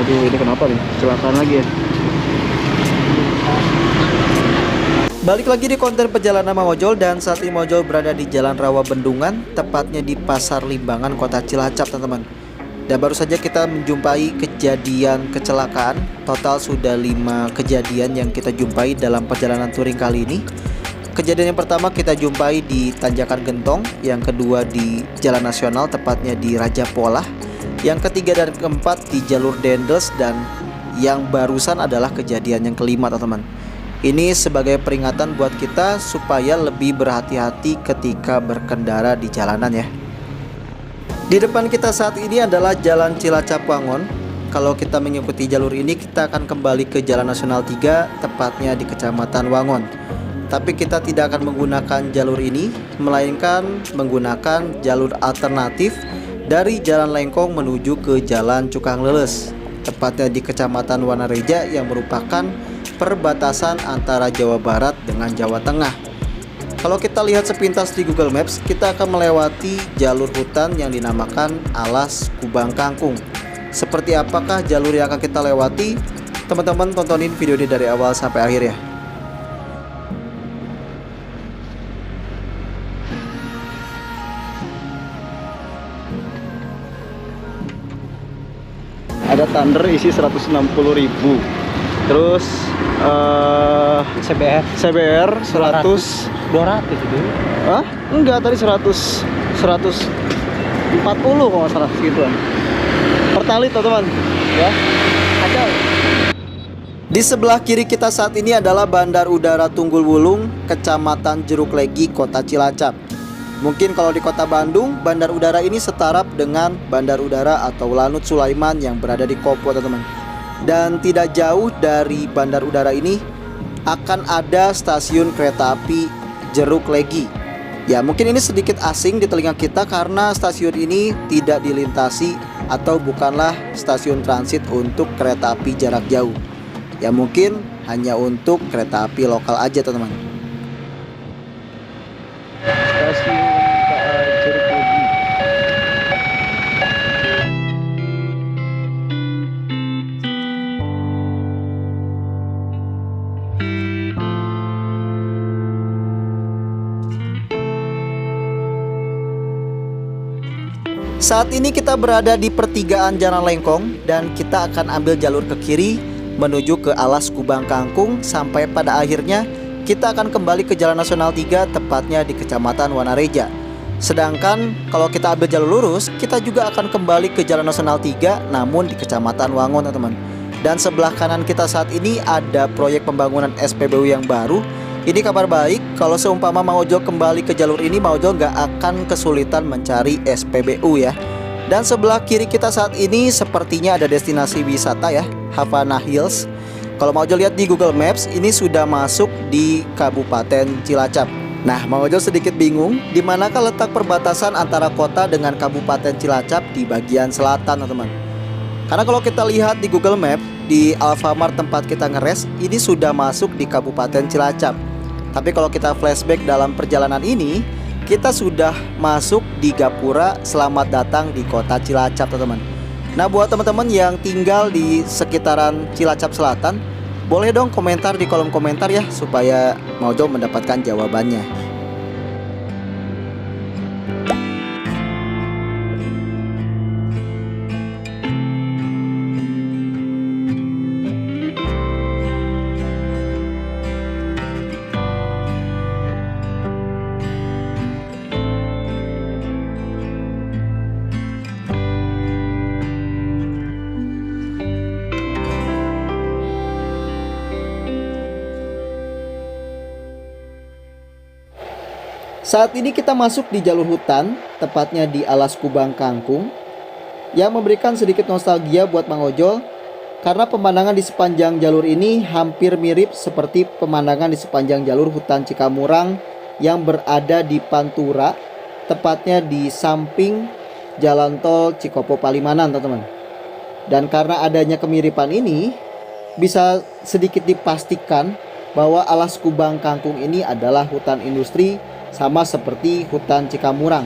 Aduh, ini kenapa nih? Kecelakaan lagi ya? Balik lagi di konten perjalanan Mang Ojol, dan saat ini Mang Ojol berada di Jalan Rawa Bendungan, tepatnya di Pasar Limbangan, Kota Cilacap, teman-teman. Dan baru saja kita menjumpai kejadian kecelakaan. Total sudah 5 kejadian yang kita jumpai dalam perjalanan touring kali ini. Kejadian yang pertama kita jumpai di Tanjakan Gentong, yang kedua di Jalan Nasional, tepatnya di Raja Polah, yang ketiga dan keempat di jalur Dendels, dan yang barusan adalah kejadian yang kelima, teman-teman. Ini sebagai peringatan buat kita supaya lebih berhati-hati ketika berkendara di jalanan ya. Di depan kita saat ini adalah Jalan Cilacap Wangon. Kalau kita mengikuti jalur ini, kita akan kembali ke Jalan Nasional 3, tepatnya di Kecamatan Wangon. Tapi kita tidak akan menggunakan jalur ini, melainkan menggunakan jalur alternatif dari Jalan Lengkong menuju ke Jalan Cukang Leles, tepatnya di Kecamatan Wanareja, yang merupakan perbatasan antara Jawa Barat dengan Jawa Tengah. Kalau kita lihat sepintas di Google Maps, kita akan melewati jalur hutan yang dinamakan Alas Kubang Kangkung. Seperti apakah jalur yang akan kita lewati? Teman-teman tontonin video ini dari awal sampai akhir ya. Ada Thunder isi 160.000. Terus CBR 100 200 itu. Hah? Enggak, tadi 140 kalau nggak salah segituan. Pertalit teman-teman ya. Ada. Di sebelah kiri kita saat ini adalah Bandar Udara Tunggul Wulung, Kecamatan Jeruk Legi, Kota Cilacap. Mungkin kalau di Kota Bandung, bandar udara ini setara dengan Bandar Udara atau Lanut Sulaiman yang berada di Kopo, teman-teman. Dan tidak jauh dari bandar udara ini akan ada stasiun kereta api Jeruk Legi. Ya, mungkin ini sedikit asing di telinga kita karena stasiun ini tidak dilintasi atau bukanlah stasiun transit untuk kereta api jarak jauh. Ya, mungkin hanya untuk kereta api lokal aja, teman-teman. Stasiun Jeruk Legi. Saat ini kita berada di pertigaan Jalan Lengkong, dan kita akan ambil jalur ke kiri menuju ke Alas Kubang Kangkung, sampai pada akhirnya kita akan kembali ke Jalan Nasional 3, tepatnya di Kecamatan Wanareja. Sedangkan kalau kita ambil jalur lurus, kita juga akan kembali ke Jalan Nasional 3, namun di Kecamatan Wangon, teman-teman. Dan sebelah kanan kita saat ini ada proyek pembangunan SPBU yang baru. Ini kabar baik, kalau seumpama Mang Ojol kembali ke jalur ini, Mang Ojol nggak akan kesulitan mencari SPBU ya. Dan sebelah kiri kita saat ini sepertinya ada destinasi wisata ya, Havana Hills. Kalau Mang Ojol lihat di Google Maps, ini sudah masuk di Kabupaten Cilacap. Nah, Mang Ojol sedikit bingung, di manakah letak perbatasan antara kota dengan Kabupaten Cilacap di bagian selatan, teman-teman. Karena kalau kita lihat di Google Maps, di Alfamart tempat kita ngeres, ini sudah masuk di Kabupaten Cilacap. Tapi kalau kita flashback dalam perjalanan ini, kita sudah masuk di Gapura Selamat Datang di Kota Cilacap, teman-teman. Nah, buat teman-teman yang tinggal di sekitaran Cilacap Selatan, boleh dong komentar di kolom komentar ya, supaya Mang Ojol mendapatkan jawabannya. Saat ini kita masuk di jalur hutan, tepatnya di Alas Kubang Kangkung, yang memberikan sedikit nostalgia buat Mang Ojol, karena pemandangan di sepanjang jalur ini hampir mirip seperti pemandangan di sepanjang jalur hutan Cikamurang yang berada di Pantura, tepatnya di samping jalan tol Cikopo Palimanan, teman-teman. Dan karena adanya kemiripan ini, bisa sedikit dipastikan bahwa Alas Kubang Kangkung ini adalah hutan industri, sama seperti hutan Cikamurang.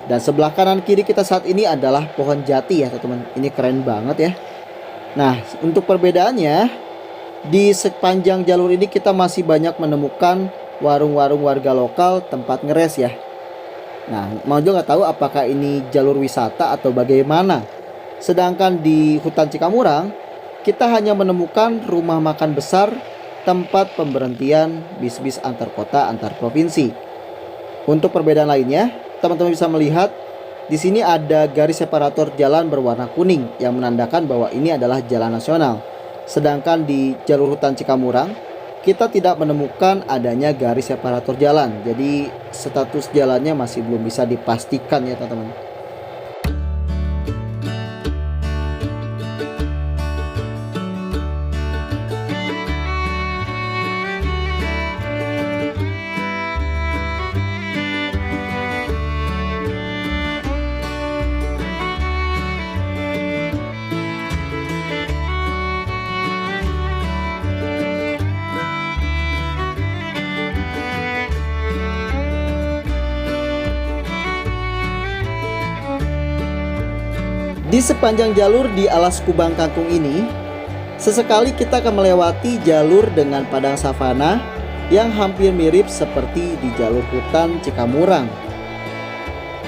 Dan sebelah kanan kiri kita saat ini adalah pohon jati ya, teman-teman. Ini keren banget ya. Nah, untuk perbedaannya, di sepanjang jalur ini kita masih banyak menemukan warung-warung warga lokal tempat ngeres ya. Nah, Mang Ojo nggak tahu apakah ini jalur wisata atau bagaimana. Sedangkan di hutan Cikamurang, kita hanya menemukan rumah makan besar, tempat pemberhentian bis-bis antar kota, antar provinsi. Untuk perbedaan lainnya, teman-teman bisa melihat di sini ada garis separator jalan berwarna kuning yang menandakan bahwa ini adalah jalan nasional. Sedangkan di jalur hutan Cikamurang, kita tidak menemukan adanya garis separator jalan. Jadi status jalannya masih belum bisa dipastikan ya teman-teman. Di sepanjang jalur di Alas Kubang Kangkung ini, sesekali kita akan melewati jalur dengan padang savana yang hampir mirip seperti di jalur hutan Cikamurang.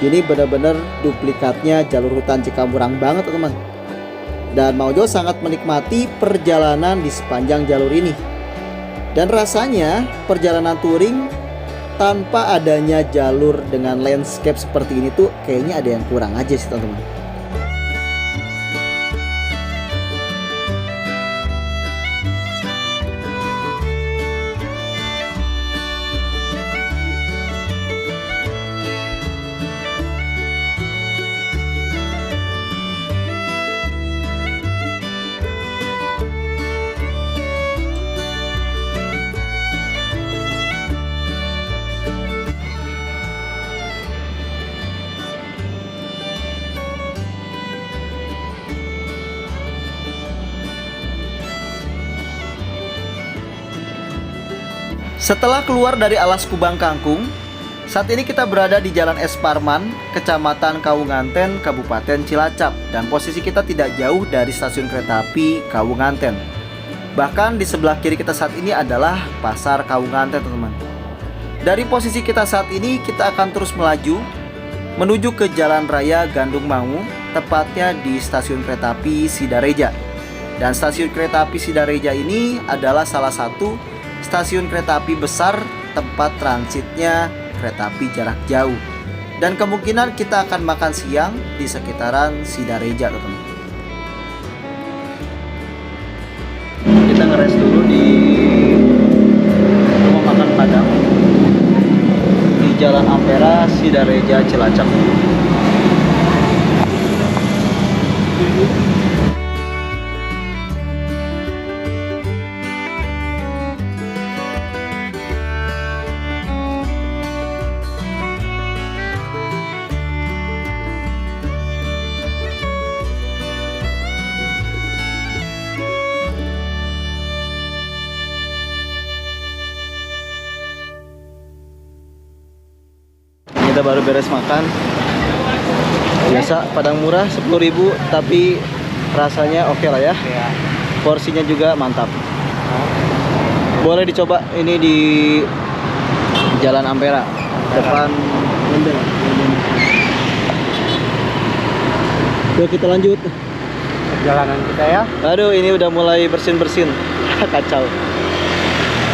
Ini benar-benar duplikatnya jalur hutan Cikamurang banget teman-teman. Dan Mang Ojo sangat menikmati perjalanan di sepanjang jalur ini. Dan rasanya perjalanan touring tanpa adanya jalur dengan landscape seperti ini tuh kayaknya ada yang kurang aja sih teman-teman. Setelah keluar dari Alas Kubang Kangkung, saat ini kita berada di Jalan Es Parman, Kecamatan Kawunganten, Kabupaten Cilacap, dan posisi kita tidak jauh dari stasiun kereta api Kawunganten. Bahkan di sebelah kiri kita saat ini adalah Pasar Kawunganten, teman-teman. Dari posisi kita saat ini, kita akan terus melaju menuju ke Jalan Raya Gandung Mangu, tepatnya di stasiun kereta api Sidareja. Dan stasiun kereta api Sidareja ini adalah salah satu stasiun kereta api besar tempat transitnya kereta api jarak jauh. Dan kemungkinan kita akan makan siang di sekitaran Sidareja, teman-teman. Kita ngeres dulu di rumah makan Padang di Jalan Ampera, Sidareja, Cilacap. Kita baru beres makan. Biasa Padang murah 10.000, tapi rasanya oke lah ya. Porsinya juga mantap. Boleh dicoba ini di Jalan Ampera, depan Lembeng. Yuk kita lanjut perjalanan kita ya. Aduh, ini udah mulai bersin-bersin. Kacau.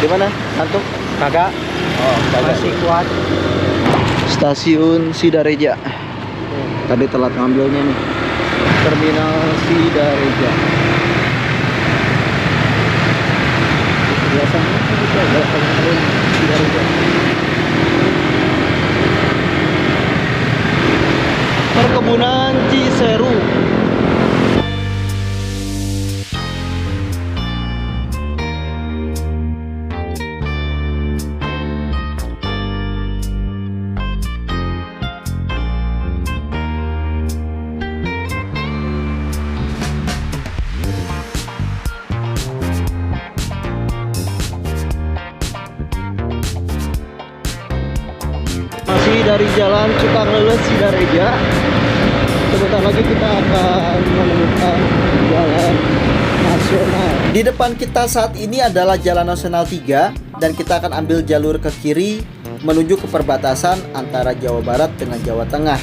Gimana? Ngantuk? Kagak. Oh, kagak. Masih kuat. Stasiun Sidareja. Tadi telat ngambilnya nih. Terminal Sidareja. Biasanya kita ada terminal Sidareja. Perkebunan Ciseru. Dari Jalan Cukangleles Sidareja, sebentar lagi kita akan menemukan jalan Di depan kita saat ini adalah Jalan Nasional 3 dan kita akan ambil jalur ke kiri menuju ke perbatasan antara Jawa Barat dengan Jawa Tengah.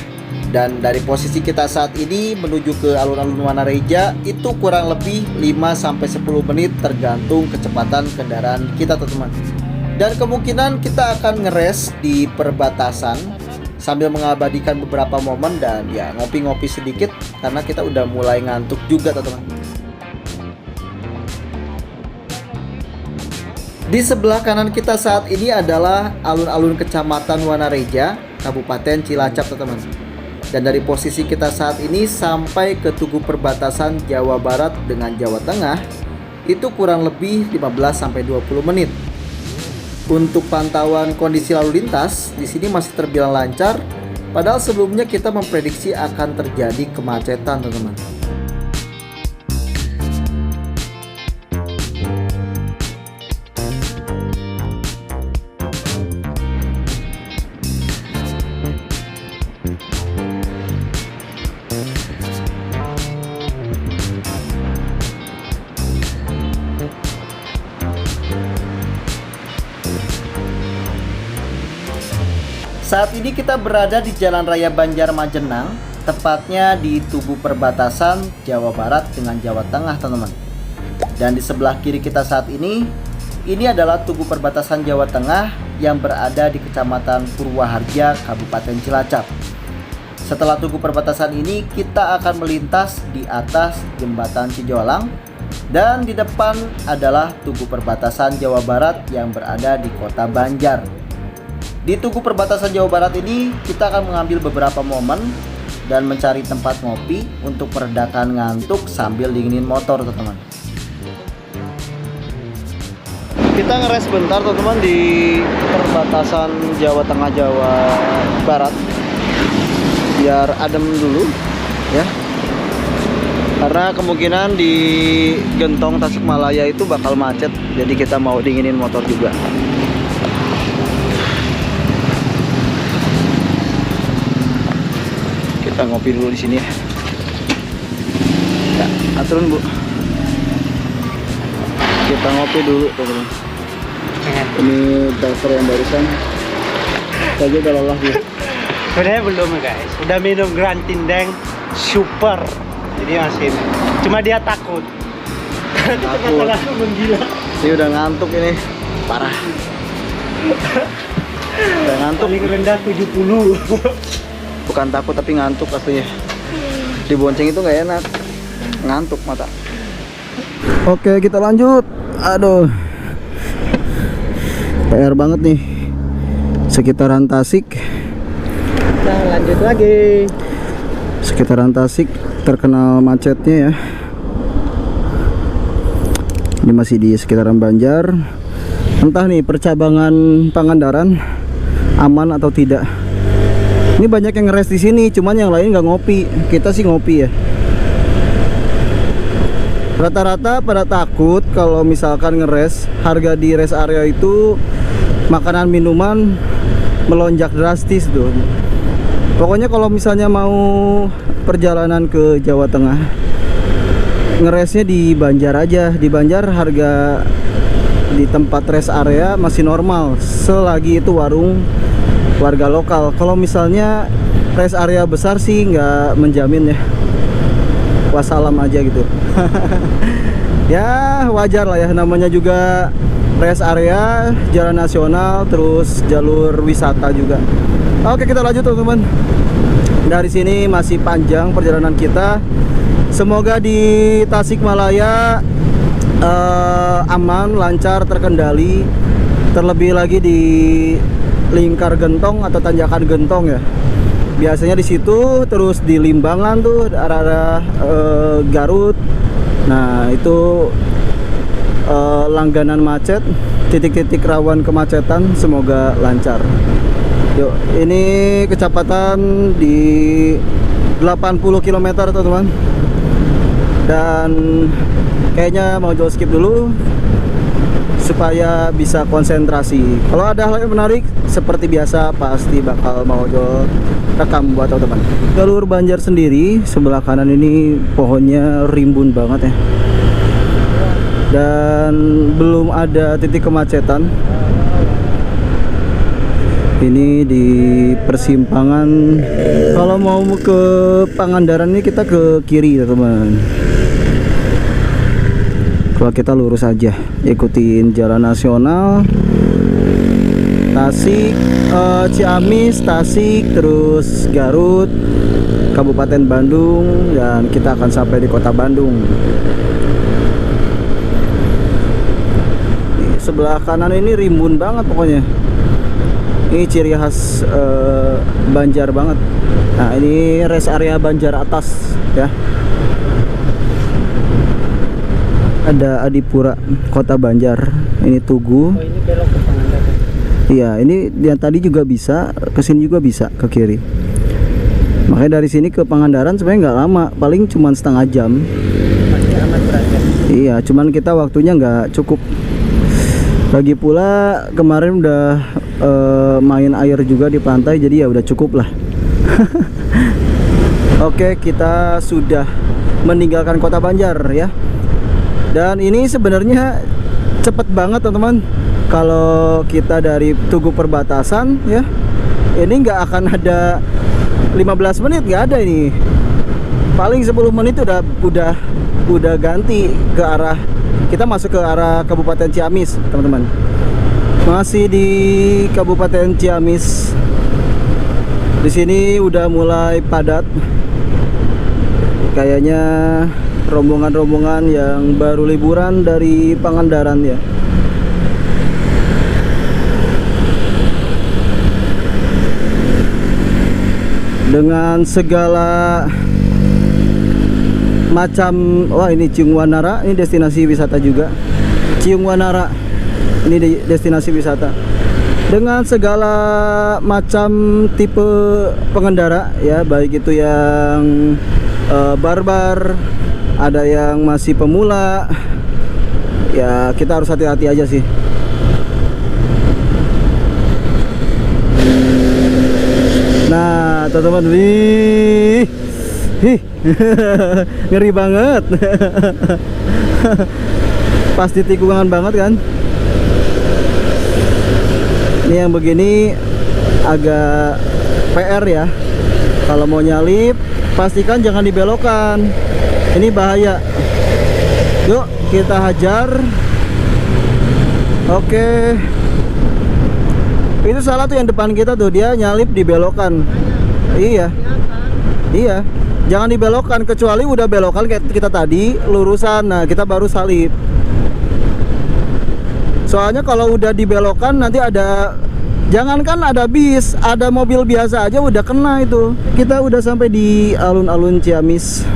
Dan dari posisi kita saat ini menuju ke alun-alun Wanareja itu kurang lebih 5-10 menit tergantung kecepatan kendaraan kita, teman-teman. Dan kemungkinan kita akan ngeres di perbatasan sambil mengabadikan beberapa momen dan ya ngopi-ngopi sedikit karena kita udah mulai ngantuk juga, teman-teman. Di sebelah kanan kita saat ini adalah alun-alun Kecamatan Wanareja, Kabupaten Cilacap, teman-teman. Dan dari posisi kita saat ini sampai ke tugu perbatasan Jawa Barat dengan Jawa Tengah itu kurang lebih 15-20 menit. Untuk pantauan kondisi lalu lintas di sini masih terbilang lancar, padahal sebelumnya kita memprediksi akan terjadi kemacetan, teman-teman. Saat ini kita berada di Jalan Raya Banjarmajenang, tepatnya di tugu perbatasan Jawa Barat dengan Jawa Tengah, teman-teman. Dan di sebelah kiri kita saat ini adalah tugu perbatasan Jawa Tengah yang berada di Kecamatan Purwaharja, Kabupaten Cilacap. Setelah tugu perbatasan ini, kita akan melintas di atas Jembatan Cijolang dan di depan adalah tugu perbatasan Jawa Barat yang berada di Kota Banjar. Di tugu perbatasan Jawa Barat ini kita akan mengambil beberapa momen dan mencari tempat ngopi untuk meredakan ngantuk sambil dinginin motor, teman-teman. Kita ngeres bentar, teman-teman, di perbatasan Jawa Tengah Jawa Barat biar adem dulu ya. Karena kemungkinan di Gentong Tasikmalaya itu bakal macet, jadi kita mau dinginin motor juga. Kita ngopi dulu di sini ya. Ya, aturan Bu. Kita ngopi dulu, teman-teman. Ini driver yang barusan saja udah lelah dia. Sebenarnya belum guys, udah minum Grand Tindeng Super, jadi masih. Cuma dia takut. Takut. Menggila. Ini udah ngantuk ini, parah. Udah ngantuk. Paling rendah 70. Bukan takut tapi ngantuk aslinya. Dibonceng itu nggak enak, ngantuk mata. Oke, kita lanjut. Aduh, PR banget nih sekitaran Tasik. Nah, lanjut lagi. Sekitaran Tasik terkenal macetnya ya. Ini masih di sekitaran Banjar. Entah nih percabangan Pangandaran aman atau tidak. Ini banyak yang ngeres di sini, cuman yang lain nggak ngopi. Kita sih ngopi ya. Rata-rata pada takut kalau misalkan ngeres, harga di rest area itu makanan minuman melonjak drastis tuh. Pokoknya kalau misalnya mau perjalanan ke Jawa Tengah, ngeresnya di Banjar aja. Di Banjar harga di tempat rest area masih normal selagi itu warung warga lokal. Kalau misalnya rest area besar sih nggak menjamin ya. Wassalam aja gitu. Ya wajar lah ya, namanya juga rest area, jalan nasional, terus jalur wisata juga. Oke, kita lanjut teman-teman. Dari sini masih panjang perjalanan kita. Semoga di Tasikmalaya aman, lancar, terkendali. Terlebih lagi di Lingkar Gentong atau Tanjakan Gentong ya. Biasanya di situ, terus di Limbangan tuh arah-arah Garut. Nah, itu langganan macet, titik-titik rawan kemacetan, semoga lancar. Yuk, ini kecepatan di 80 km teman-teman. Dan kayaknya mau jauh skip dulu supaya bisa konsentrasi. Kalau ada hal yang menarik seperti biasa pasti bakal mau jual rekam buat teman-teman. Jalur Banjar sendiri sebelah kanan ini pohonnya rimbun banget ya. dan belum ada titik kemacetan. Ini di persimpangan, kalau mau ke Pangandaran ini kita ke kiri teman. Kalau kita lurus aja, ikutin jalan nasional Tasik, Ciamis, Tasik, terus Garut, Kabupaten Bandung, dan kita akan sampai di kota Bandung. Di sebelah kanan ini rimbun banget pokoknya. Ini ciri khas Banjar banget. Nah, ini rest area Banjar atas ya. Ada Adipura, kota Banjar. Ini Tugu. Oh, ini belok ke Pangandaran. Iya, ini yang tadi juga bisa, ke sini juga bisa ke kiri. Makanya dari sini ke Pangandaran sebenarnya nggak lama, paling cuma setengah jam. Masih amat berada. Iya, cuman kita waktunya nggak cukup. Lagi pula kemarin udah main air juga di pantai, jadi ya udah cukup lah. Oke, kita sudah meninggalkan kota Banjar ya. Dan ini sebenarnya cepet banget teman-teman. Kalau kita dari Tugu perbatasan ya, ini nggak akan ada 15 menit, nggak ada ini. Paling 10 menit udah ganti ke arah, kita masuk ke arah Kabupaten Ciamis teman-teman. Masih di Kabupaten Ciamis. Di sini udah mulai padat. Kayaknya rombongan-rombongan yang baru liburan dari Pangandaran ya. Dengan segala macam, wah ini Ciung Wanara, ini destinasi wisata juga. Ciung Wanara, ini destinasi wisata. Dengan segala macam tipe pengendara ya, baik itu yang barbar, ada yang masih pemula. Ya kita harus hati-hati aja sih. Nah teman-teman, wih, ngeri banget. Pas di tikungan banget kan. Ini yang begini agak PR ya. Kalau mau nyalip pastikan jangan dibelokkan. Ini bahaya. Yuk kita hajar. Oke. Itu salah tuh yang depan kita tuh, dia nyalip dibelokkan. Iya. Iya. Jangan dibelokkan, kecuali udah belokan kayak kita tadi lurusan. Nah, kita baru salip. Soalnya kalau udah dibelokkan nanti ada, jangankan ada bis, ada mobil biasa aja udah kena itu. Kita udah sampai di alun-alun Ciamis.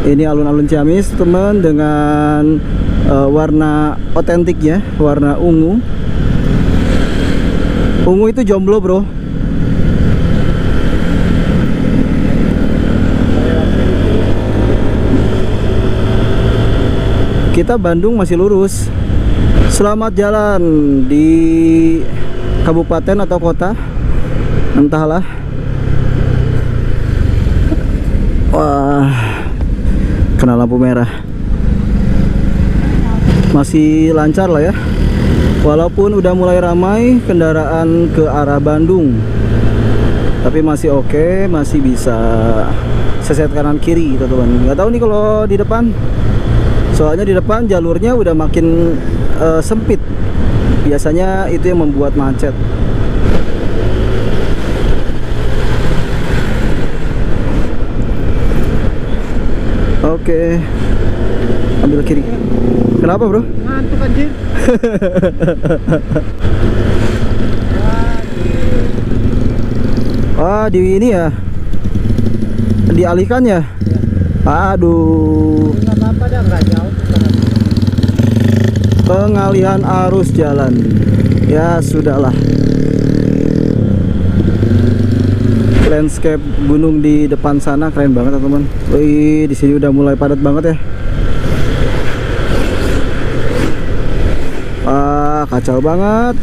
Ini alun-alun Ciamis teman, dengan warna otentik ya, warna ungu. Ungu itu jomblo bro. Kita Bandung masih lurus. Selamat jalan di kabupaten atau kota, entahlah. Wah, kena lampu merah. Masih lancar lah ya. Walaupun udah mulai ramai kendaraan ke arah Bandung, tapi masih oke, masih bisa seset kanan kiri teman-teman. Nggak tahu nih kalau di depan. Soalnya di depan jalurnya udah makin sempit. Biasanya itu yang membuat macet. Oke. Ambil kiri. Kenapa bro? Ngantuk anjir. Ah, di ini ya. Dialihkan ya? Aduh. Nggak apa-apa dah, nggak jauh. Pengalihan arus jalan. Ya sudahlah. Landscape gunung di depan sana keren banget teman-teman. Wih, di sini udah mulai padat banget ya. Ah, kacau banget.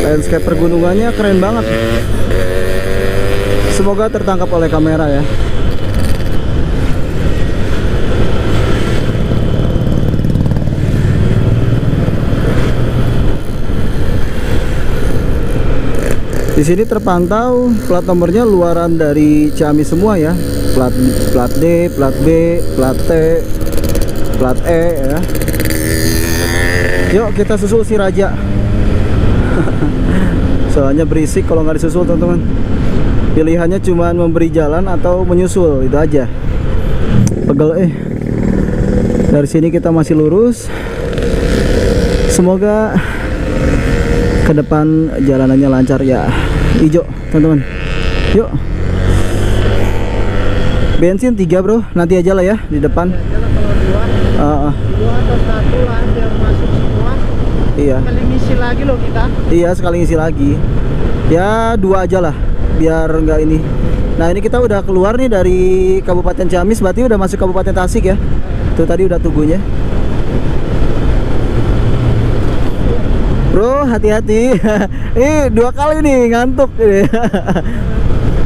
Landscape pergunungannya keren banget. Semoga tertangkap oleh kamera ya. Di sini terpantau plat nomornya luaran dari Ciamis semua ya. Plat D, plat B, plat T, plat E ya. Yuk kita susul si Raja. Soalnya berisik kalau nggak disusul teman-teman. Pilihannya cuma memberi jalan atau menyusul, itu aja. Pegel Dari sini kita masih lurus. Semoga ke depan jalanannya lancar ya. Hijau teman-teman. Yuk. Bensin 3 bro, nanti aja lah ya di depan. Dua atau satu lah biar masuk semua. Iya. Sekali ngisi lagi loh kita. Iya, sekali ngisi lagi. Ya 2 aja lah, biar enggak ini. Nah ini kita udah keluar nih dari Kabupaten Ciamis, berarti udah masuk Kabupaten Tasik ya. Tuh tadi udah tugunya. Bro, hati-hati. 2 kali nih ngantuk.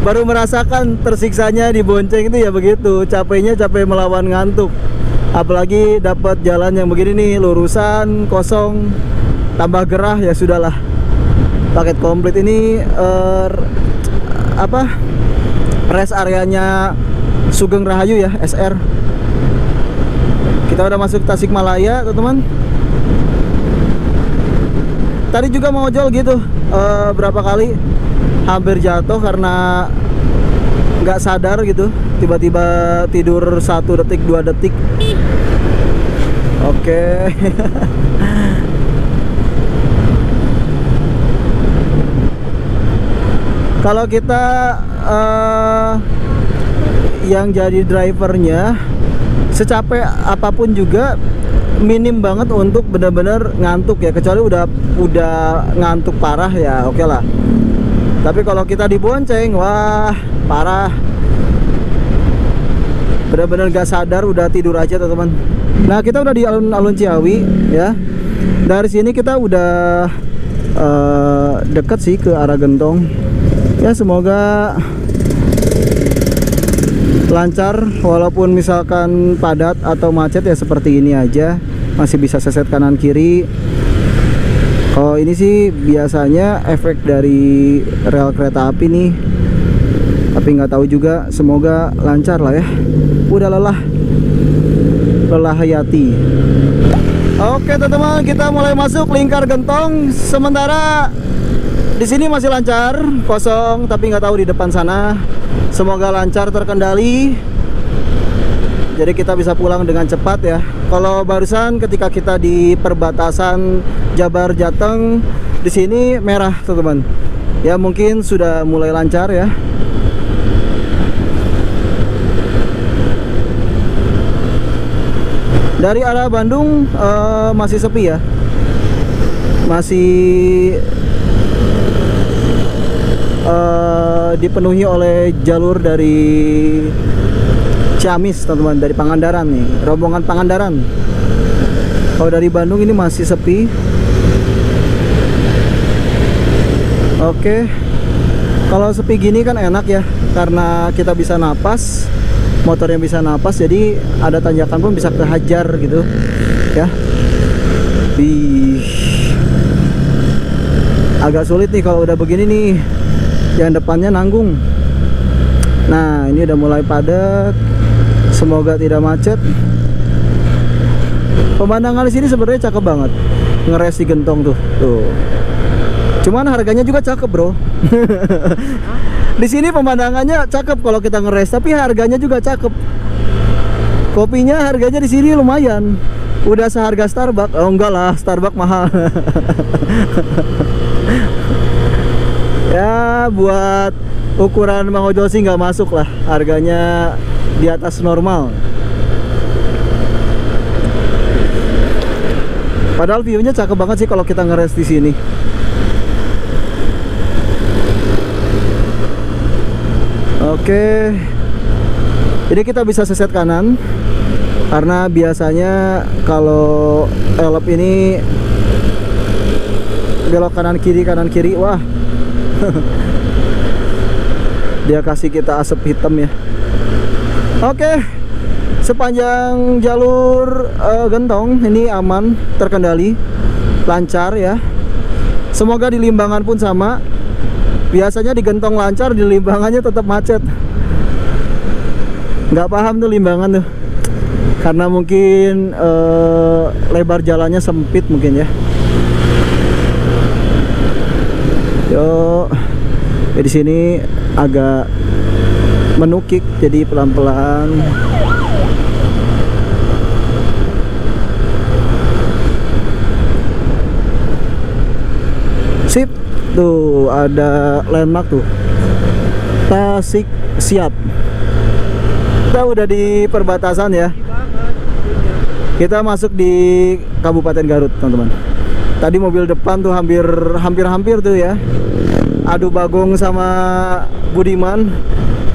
Baru merasakan tersiksanya di bonceng itu ya begitu. Capeknya capek melawan ngantuk. Apalagi dapat jalan yang begini nih, lurusan, kosong, tambah gerah, ya sudahlah. Paket komplit ini rest areanya Sugeng Rahayu ya, SR. Kita udah masuk Tasikmalaya, teman-teman. Tadi juga mau ojol gitu, berapa kali hampir jatuh karena nggak sadar gitu, tiba-tiba tidur 1 detik 2 detik. Oke. Kalau kita yang jadi drivernya, secapek apapun juga minim banget untuk benar-benar ngantuk ya, kecuali udah ngantuk parah ya oke lah. Tapi kalau kita dibonceng, wah parah, benar-benar gak sadar, udah tidur aja teman-teman. Nah kita udah di alun-alun Ciawi ya. Dari sini kita udah deket sih ke arah Gentong ya. Semoga lancar, walaupun misalkan padat atau macet ya seperti ini aja, masih bisa seset kanan kiri. Oh ini sih biasanya efek dari rel kereta api nih, tapi nggak tahu juga. Semoga lancar lah ya. Udah lelah hayati. Oke teman-teman, kita mulai masuk lingkar Gentong. Sementara di sini masih lancar, kosong, tapi nggak tahu di depan sana. Semoga lancar, terkendali, jadi kita bisa pulang dengan cepat ya. Kalau barusan ketika kita di perbatasan Jabar Jateng, di sini merah teman-teman. Ya mungkin sudah mulai lancar ya. Dari arah Bandung masih sepi ya. Masih dipenuhi oleh jalur dari Ciamis teman-teman, dari Pangandaran nih, rombongan Pangandaran. Kalau dari Bandung ini masih sepi. Oke, kalau sepi gini kan enak ya, karena kita bisa napas, motornya bisa napas, jadi ada tanjakan pun bisa kehajar gitu ya. Agak sulit nih kalau udah begini nih, yang depannya nanggung. Nah ini udah mulai padat, semoga tidak macet. Pemandangan di sini sebenarnya cakep banget, ngeres di Gentong tuh. Cuman harganya juga cakep bro. Di sini pemandangannya cakep kalau kita ngeres, tapi harganya juga cakep. Kopinya harganya di sini lumayan, udah seharga Starbucks. Oh enggak lah, Starbucks mahal. Ya buat ukuran Mang Ojol sih nggak masuk lah, harganya di atas normal. Padahal view-nya cakep banget sih kalau kita ngeres di sini. Oke, jadi kita bisa seset kanan, karena biasanya kalau elop ini belok kanan kiri, wah. Dia kasih kita asap hitam ya. Oke, sepanjang jalur Gentong ini aman, terkendali, lancar ya. Semoga di Limbangan pun sama. Biasanya di Gentong lancar, di Limbangannya tetap macet. Nggak paham tuh Limbangan tuh, karena mungkin lebar jalannya sempit mungkin ya. Yo, di sini agak menukik, jadi pelan-pelan. Sip, tuh ada landmark tuh, Tasik Siap. Kita udah di perbatasan ya. Kita masuk di Kabupaten Garut, teman-teman. Tadi mobil depan tuh hampir tuh ya. Adu bagong sama Budiman.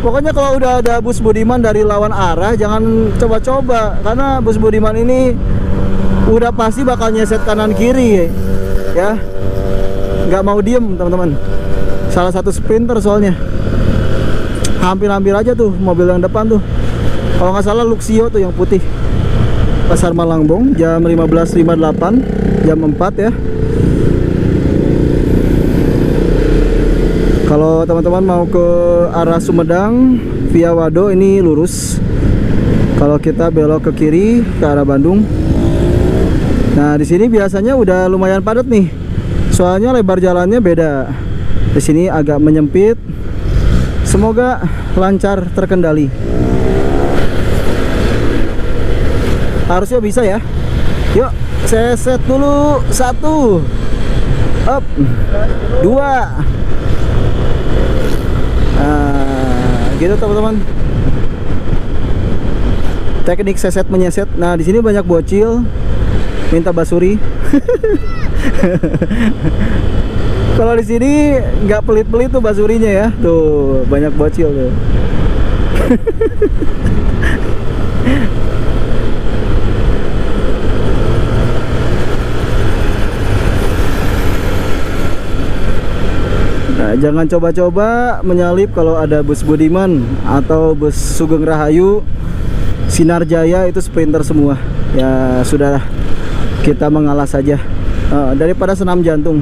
Pokoknya kalau udah ada bus Budiman dari lawan arah, jangan coba-coba, karena bus Budiman ini udah pasti bakal nyeset kanan kiri ya. Nggak mau diem, teman-teman. Salah satu sprinter soalnya. Hampir aja tuh mobil yang depan tuh. Kalau nggak salah Luxio tuh yang putih. Pasar Malangbong jam 15.58, jam 4 ya. Kalau teman-teman mau ke arah Sumedang via Wado, ini lurus. Kalau kita belok ke kiri ke arah Bandung. Nah, di sini biasanya udah lumayan padat nih. Soalnya lebar jalannya beda. Di sini agak menyempit. Semoga lancar terkendali. Harusnya bisa ya. Yuk, saya set dulu. 1 up, 2. Nah, gitu teman-teman. Teknik seset menyeset. Nah, di sini banyak bocil minta basuri. Kalau di sini nggak pelit-pelit tuh basurinya ya. Tuh, banyak bocil tuh. Nah, jangan coba-coba menyalip kalau ada bus Budiman atau bus Sugeng Rahayu, Sinar Jaya, itu sprinter semua. Ya sudah, kita mengalah saja daripada senam jantung.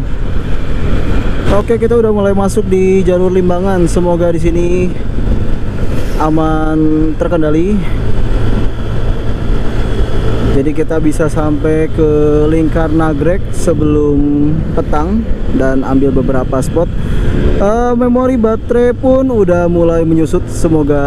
Oke, kita udah mulai masuk di jalur Limbangan. Semoga di sini aman terkendali. Jadi kita bisa sampai ke Lingkar Nagrek sebelum petang dan ambil beberapa spot. Memori baterai pun udah mulai menyusut. Semoga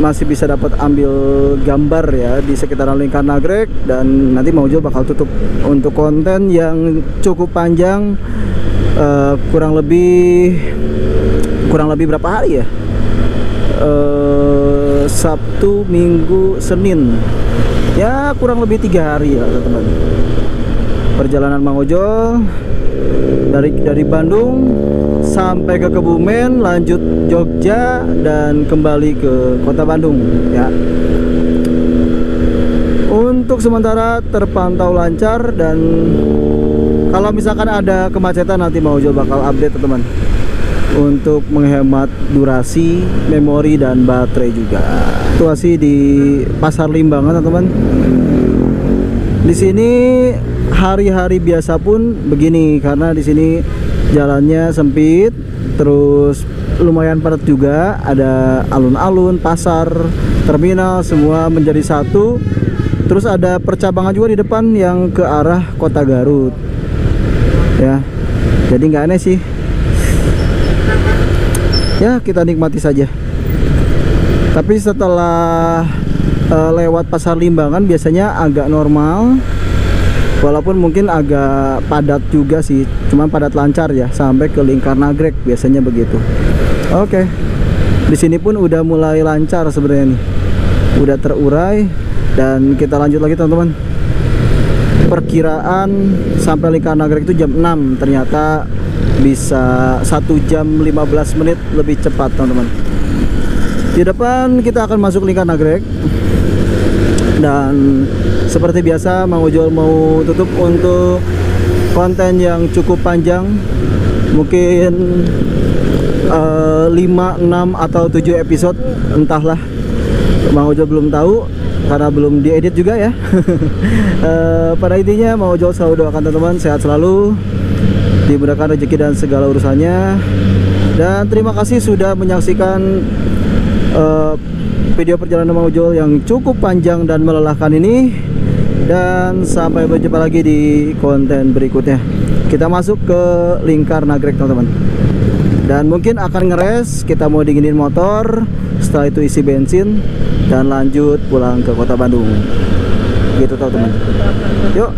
masih bisa dapat ambil gambar ya di sekitaran Lingkar Nagrek. Dan nanti Maujo bakal tutup untuk konten yang cukup panjang, kurang lebih berapa hari ya? Sabtu, Minggu, Senin, ya kurang lebih 3 hari ya teman-teman. Perjalanan Mang Ojo dari Bandung sampai ke Kebumen, lanjut Jogja dan kembali ke kota Bandung ya. Untuk sementara terpantau lancar, dan kalau misalkan ada kemacetan nanti Mang Ojo bakal update teman-teman, untuk menghemat durasi, memori, dan baterai juga. Situasi di Pasar Limbangan teman-teman. Di sini hari-hari biasa pun begini, karena di sini jalannya sempit, terus lumayan padat juga. Ada alun-alun, pasar, terminal, semua menjadi satu. Terus ada percabangan juga di depan yang ke arah kota Garut ya. Jadi nggak aneh sih ya, kita nikmati saja. Tapi setelah lewat Pasar Limbangan biasanya agak normal, walaupun mungkin agak padat juga sih, cuman padat lancar ya sampai ke Lingkar Nagrek, biasanya begitu. Oke, di sini pun udah mulai lancar sebenarnya nih, udah terurai. Dan kita lanjut lagi teman-teman. Perkiraan sampai Lingkar Nagrek itu jam 6, ternyata bisa 1 jam 15 menit lebih cepat teman-teman. Di depan kita akan masuk Lingkar Nagrek. Dan seperti biasa Mang Ojo mau tutup untuk konten yang cukup panjang, mungkin 5, 6 atau 7 episode, entahlah, Mang Ojo belum tahu karena belum diedit juga ya. Pada intinya Mang Ojo selalu doakan teman-teman sehat selalu, dimudahkan rezeki dan segala urusannya. Dan terima kasih sudah menyaksikan video perjalanan Mang Ojol yang cukup panjang dan melelahkan ini. Dan sampai berjumpa lagi di konten berikutnya. Kita masuk ke Lingkar Nagrek teman-teman. Dan mungkin akan ngeres, kita mau dinginin motor, setelah itu isi bensin dan lanjut pulang ke kota Bandung. Gitu teman-teman. Yuk.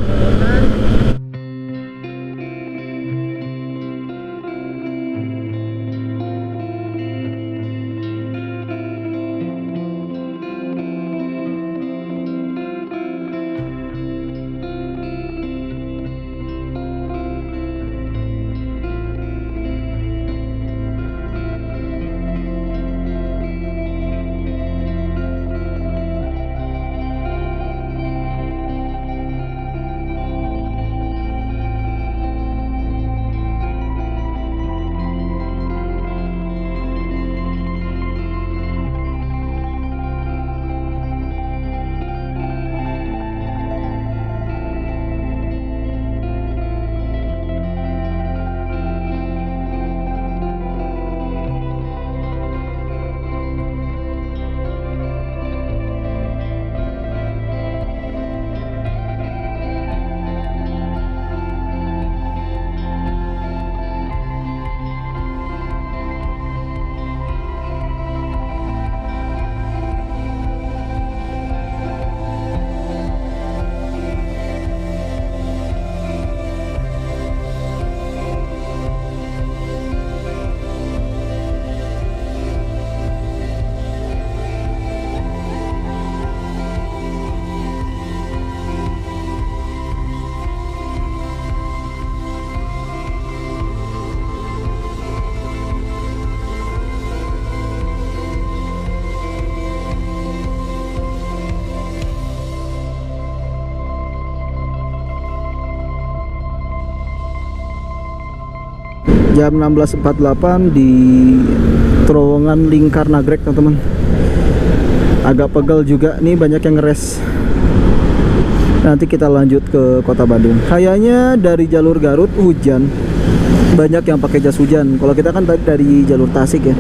Jam 16.48 di terowongan Lingkar Nagrek teman-teman. Agak pegel juga nih, banyak yang ngeres. Nanti kita lanjut ke kota Bandung. Kayaknya dari jalur Garut hujan, banyak yang pakai jas hujan. Kalau kita kan tadi dari jalur Tasik ya.